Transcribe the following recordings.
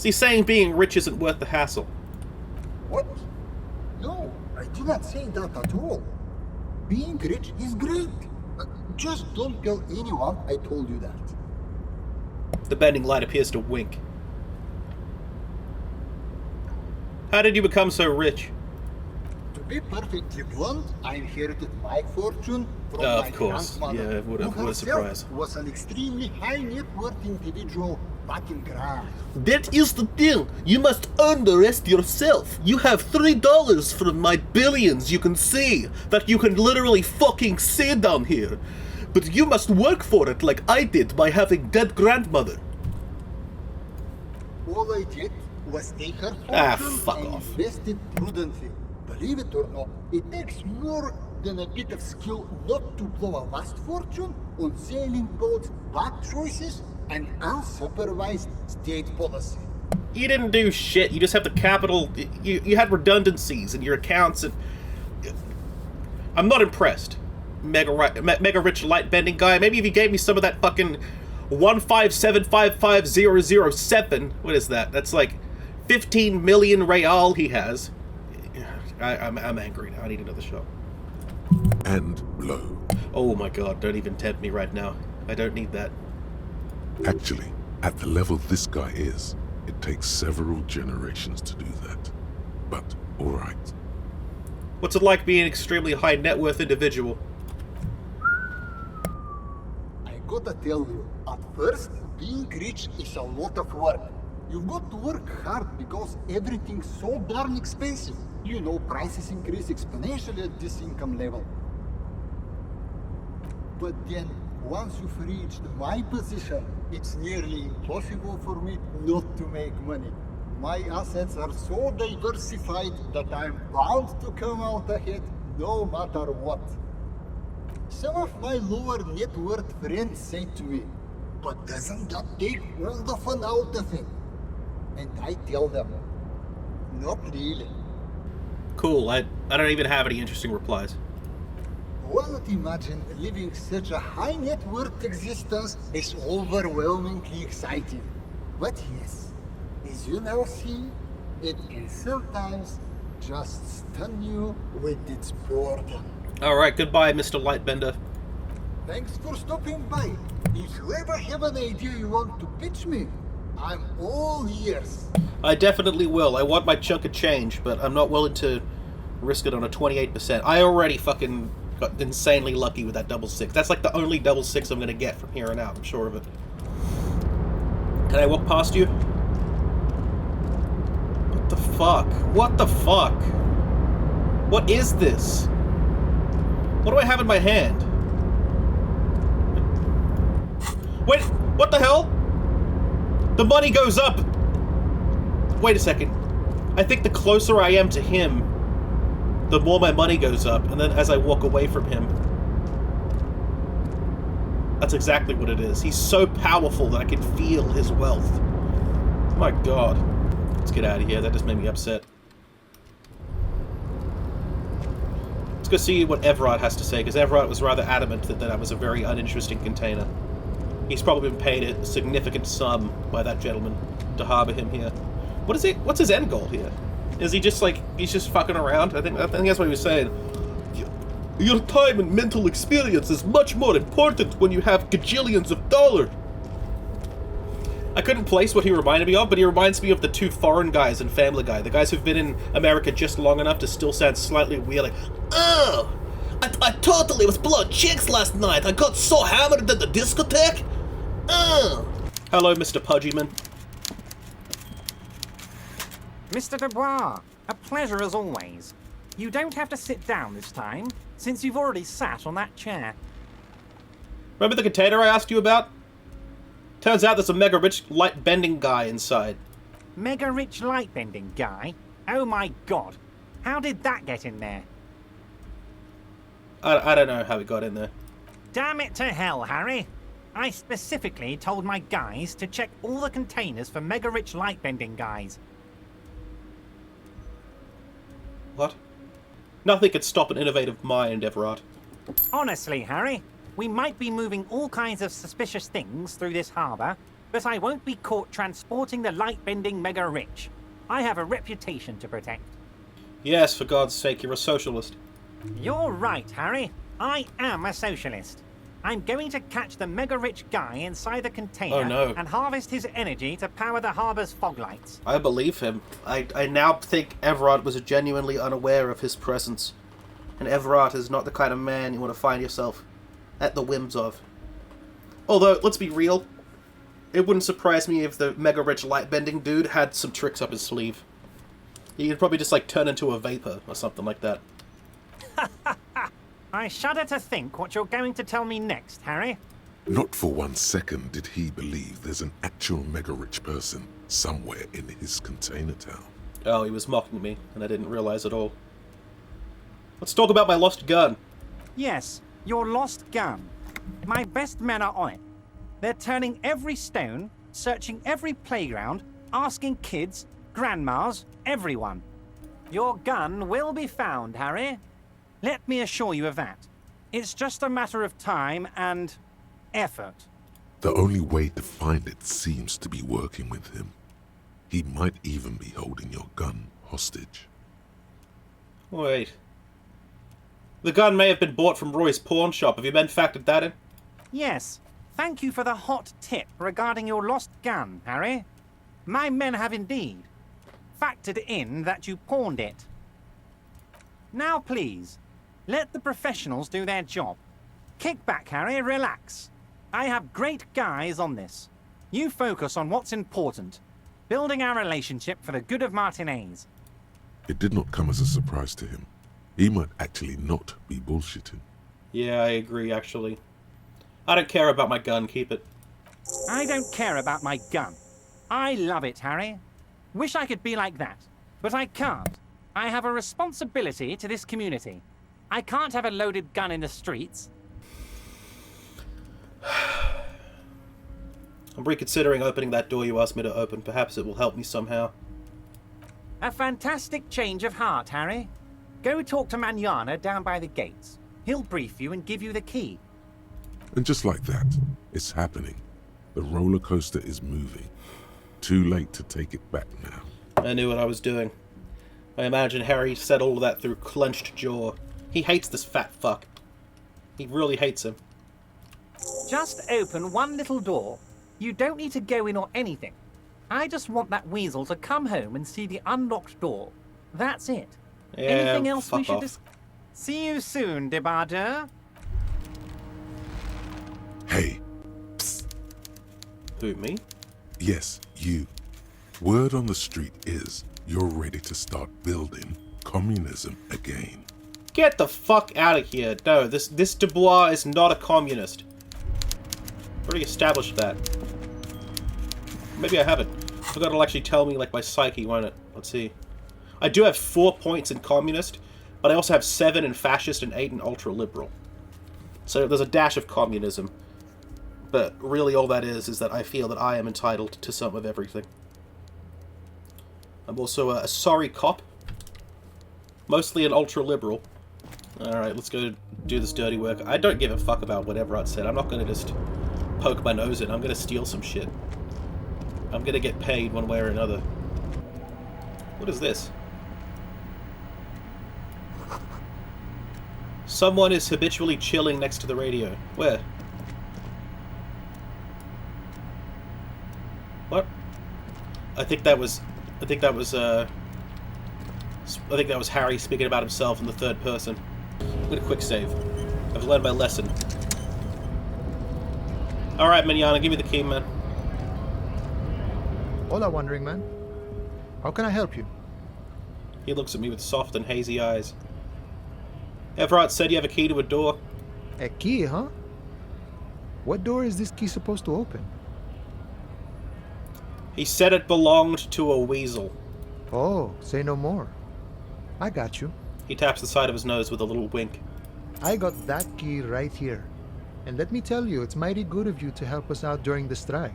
So he's saying being rich isn't worth the hassle. What? No, I did not say that at all. Being rich is great. Just don't tell anyone I told you that. The bending light appears to wink. How did you become so rich? To be perfectly blunt, I inherited my fortune from Oh, my of course. grandmother, Yeah, what a who surprise. herself was an extremely high net worth individual back in Gra. That is the thing. You must earn the rest yourself. You have $3 from my billions you can see. That you can literally fucking see down here. But you must work for it like I did by having dead grandmother. All I did was take her fortune fuck and off. invest it prudently. Believe it or not, it takes more than a bit of skill not to blow a vast fortune on sailing boats, bad choices, and unsupervised state policy. You didn't do shit. You just have the capital. You had redundancies in your accounts. And I'm not impressed. Mega rich light bending guy. Maybe if you gave me some of that fucking 157555007. What is that? That's like 15 million real he has. I'm angry now. I need another shot. And blow. Oh my god, don't even tempt me right now. I don't need that. Actually, at the level this guy is, it takes several generations to do that. But, alright. What's it like being an extremely high net worth individual? I gotta tell you, at first, being rich is a lot of work. You've got to work hard because everything's so darn expensive. You know, prices increase exponentially at this income level. But then, once you've reached my position, it's nearly impossible for me not to make money. My assets are so diversified that I'm bound to come out ahead no matter what. Some of my lower net worth friends say to me, but doesn't that take all the fun out of it? And I tell them, not really. Cool, I don't even have any interesting replies. One would imagine living such a high net worth existence is overwhelmingly exciting. But yes, as you now see, it can sometimes just stun you with its boredom. Alright, goodbye, Mr. Lightbender. Thanks for stopping by. If you ever have an idea you want to pitch me, I'm all ears. I definitely will. I want my chunk of change, but I'm not willing to risk it on a 28%. I already fucking got insanely lucky with that double six. That's like the only double six I'm gonna get from here on out, I'm sure of it. Can I walk past you? What the fuck? What the fuck? What is this? What do I have in my hand? Wait, what the hell? The money goes up! Wait a second. I think the closer I am to him, the more my money goes up, and then as I walk away from him... That's exactly what it is. He's so powerful that I can feel his wealth. My god. Let's get out of here. That just made me upset. Let's go see what Evrart has to say, because Evrart was rather adamant that that was a very uninteresting container. He's probably been paid a significant sum by that gentleman to harbor him here. What is it? What's his end goal here? Is he just like, he's just fucking around? I think that's what he was saying. Your time and mental experience is much more important when you have gajillions of dollars. I couldn't place what he reminded me of, but he reminds me of the two foreign guys in Family Guy. The guys who've been in America just long enough to still sound slightly weird, like, Oh! I totally was blowing chicks last night. I got so hammered at the discotheque. Oh! hello, Mr. Pudgyman. Mr. Dubois, a pleasure as always. You don't have to sit down this time, since you've already sat on that chair. Remember the container I asked you about? Turns out there's a mega rich light bending guy inside. Mega rich lightbending guy? Oh my god. How did that get in there? I don't know how it got in there. Damn it to hell, Harry. I specifically told my guys to check all the containers for mega rich lightbending guys. What? Nothing could stop an innovative mind, Evrart. Honestly, Harry, we might be moving all kinds of suspicious things through this harbour, but I won't be caught transporting the light-bending mega-rich. I have a reputation to protect. Yes, for God's sake, you're a socialist. You're right, Harry. I am a socialist. I'm going to catch the mega-rich guy inside the container Oh, no. and harvest his energy to power the harbor's fog lights. I believe him. I now think Evrart was genuinely unaware of his presence. And Evrart is not the kind of man you want to find yourself at the whims of. Although, let's be real, it wouldn't surprise me if the mega-rich light-bending dude had some tricks up his sleeve. He could probably just, like, turn into a vapor or something like that. I shudder to think what you're going to tell me next, Harry. Not for 1 second did he believe there's an actual mega-rich person somewhere in his container town. Oh, he was mocking me, and I didn't realize it all. Let's talk about my lost gun. Yes, your lost gun. My best men are on it. They're turning every stone, searching every playground, asking kids, grandmas, everyone. Your gun will be found, Harry. Let me assure you of that. It's just a matter of time and effort. The only way to find it seems to be working with him. He might even be holding your gun hostage. Wait. The gun may have been bought from Roy's pawn shop. Have you men factored that in? Yes, thank you for the hot tip regarding your lost gun, Harry. My men have indeed factored in that you pawned it. Now please, let the professionals do their job. Kick back, Harry, relax. I have great guys on this. You focus on what's important, building our relationship for the good of Martinez. It did not come as a surprise to him. He might actually not be bullshitting. Yeah, I agree, actually. I don't care about my gun, keep it. I don't care about my gun. I love it, Harry. Wish I could be like that, but I can't. I have a responsibility to this community. I can't have a loaded gun in the streets. I'm reconsidering opening that door you asked me to open. Perhaps it will help me somehow. A fantastic change of heart, Harry. Go talk to Manana down by the gates. He'll brief you and give you the key. And just like that, it's happening. The roller coaster is moving. Too late to take it back now. I knew what I was doing. I imagine Harry said all of that through clenched jaw. He hates this fat fuck. He really hates him. Just open one little door. You don't need to go in or anything. I just want that weasel to come home and see the unlocked door. That's it. Yeah, Anything else we fuck should off. See you soon, Debardeur. Hey, Who, me? yes, you. Word on the street is you're ready to start building communism again. Get the fuck out of here. No, this Dubois is not a communist. Already established that. Maybe I haven't. I forgot it'll actually tell me, like, my psyche, won't it? Let's see. I do have 4 points in communist, but I also have 7 in fascist and 8 in ultra-liberal. So there's a dash of communism. But really all that is that I feel that I am entitled to some of everything. I'm also a sorry cop. Mostly an ultra-liberal. Alright, let's go do this dirty work. I don't give a fuck about what Evrart said. I'm not going to just poke my nose in. I'm going to steal some shit. I'm going to get paid one way or another. What is this? Someone is habitually chilling next to the radio. Where? What? I think that was Harry speaking about himself in the third person. I'm gonna quick save. I've learned my lesson. Alright, Manana, give me the key, man. Hola, Wandering Man. How can I help you? He looks at me with soft and hazy eyes. Evrart said you have a key to a door. A key, huh? What door is this key supposed to open? He said it belonged to a weasel. Oh, say no more. I got you. He taps the side of his nose with a little wink. I got that key right here. And let me tell you, it's mighty good of you to help us out during the strike.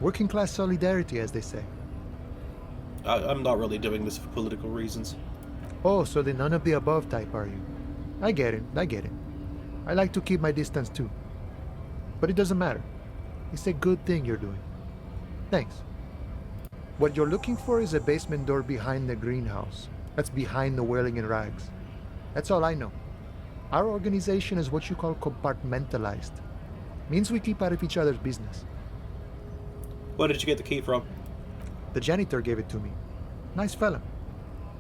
Working class solidarity, as they say. I'm not really doing this for political reasons. Oh, so the none of the above type, are you? I get it. I like to keep my distance too. But it doesn't matter. It's a good thing you're doing. Thanks. What you're looking for is a basement door behind the greenhouse. That's behind the wailing in rags. That's all I know. Our organization is what you call compartmentalized. Means we keep out of each other's business. Where did you get the key from? The janitor gave it to me. Nice fella.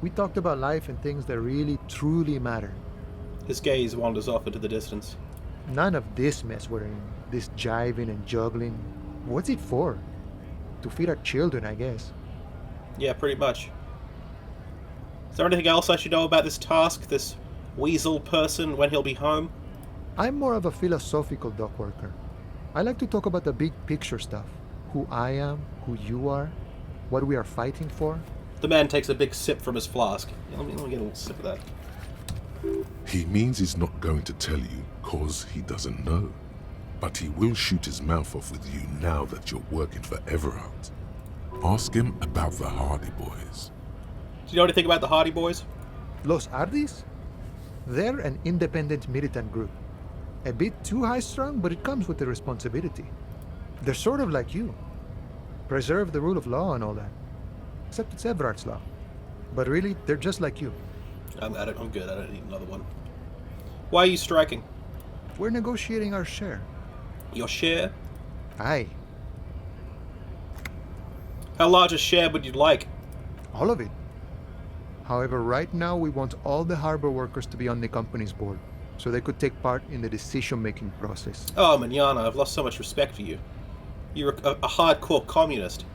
We talked about life and things that really, truly matter. His gaze wanders off into the distance. None of this mess we're in. This jiving and juggling. What's it for? To feed our children, I guess. Yeah, pretty much. Is there anything else I should know about this task, this weasel person, when he'll be home? I'm more of a philosophical dock worker. I like to talk about the big picture stuff. Who I am, who you are, what we are fighting for. The man takes a big sip from his flask. Let me get a little sip of that. He means he's not going to tell you cause he doesn't know. But he will shoot his mouth off with you now that you're working for Evrart. Ask him about the Hardy Boys. Do you know anything about the Hardy Boys? Los Ardis? They're an independent militant group. A bit too high-strung, but it comes with the responsibility. They're sort of like you. Preserve the rule of law and all that. Except it's Evrart's law. But really, they're just like you. I'm good. I don't need another one. Why are you striking? We're negotiating our share. Your share? Aye. How large a share would you like? All of it. However, right now we want all the harbor workers to be on the company's board, so they could take part in the decision-making process. Oh, Manana, I've lost so much respect for you. You're a hardcore communist.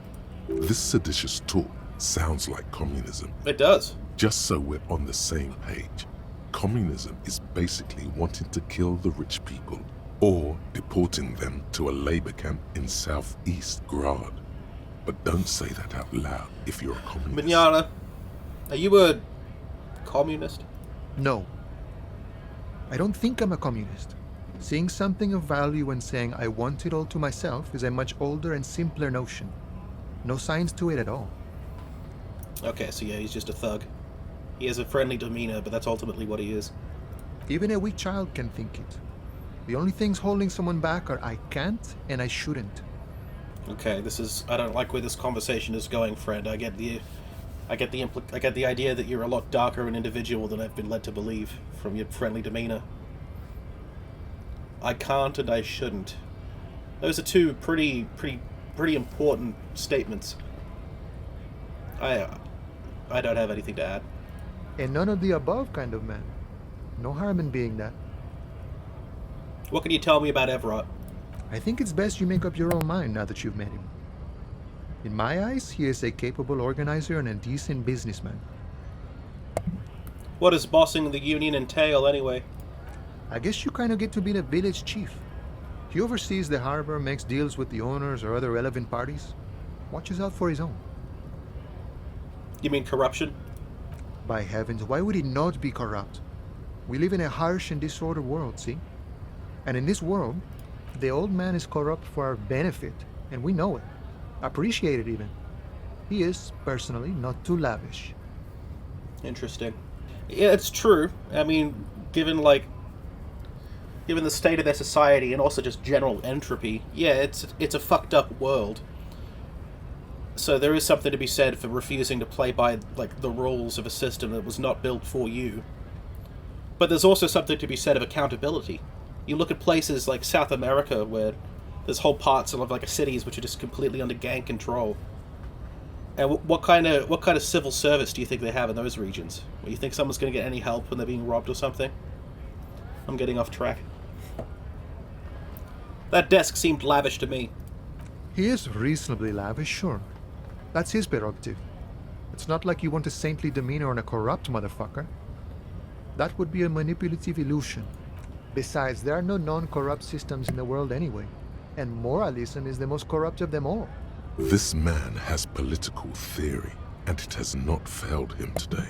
This seditious talk sounds like communism. It does. Just so we're on the same page, communism is basically wanting to kill the rich people or deporting them to a labor camp in southeast Grad. But don't say that out loud if you're a communist. Manana, are you a communist? No. I don't think I'm a communist. Seeing something of value and saying I want it all to myself is a much older and simpler notion. No science to it at all. Okay, so yeah, he's just a thug. He has a friendly demeanor, but that's ultimately what he is. Even a weak child can think it. The only things holding someone back are I can't and I shouldn't. Okay, I don't like where this conversation is going, friend. I get the idea that you're a lot darker an individual than I've been led to believe from your friendly demeanor. I can't and I shouldn't. Those are two pretty important statements. I don't have anything to add. A none of the above kind of man. No harm in being that. What can you tell me about Evrart? I think it's best you make up your own mind now that you've met him. In my eyes, he is a capable organizer and a decent businessman. What does bossing the union entail, anyway? I guess you kind of get to be the village chief. He oversees the harbor, makes deals with the owners or other relevant parties. Watches out for his own. You mean corruption? By heavens, why would he not be corrupt? We live in a harsh and disordered world, see? And in this world, the old man is corrupt for our benefit, and we know it. Appreciate it even. He is, personally, not too lavish. Interesting. Yeah, it's true. I mean, given the state of their society and also just general entropy, yeah, it's a fucked up world. So there is something to be said for refusing to play by the rules of a system that was not built for you. But there's also something to be said of accountability. You look at places like South America where there's whole parts of cities which are just completely under gang control. And what kind of civil service do you think they have in those regions? Well, you think someone's going to get any help when they're being robbed or something? I'm getting off track. That desk seemed lavish to me. He is reasonably lavish, sure. That's his prerogative. It's not like you want a saintly demeanor on a corrupt motherfucker. That would be a manipulative illusion. Besides, there are no non-corrupt systems in the world anyway, and moralism is the most corrupt of them all. This man has political theory, and it has not failed him today.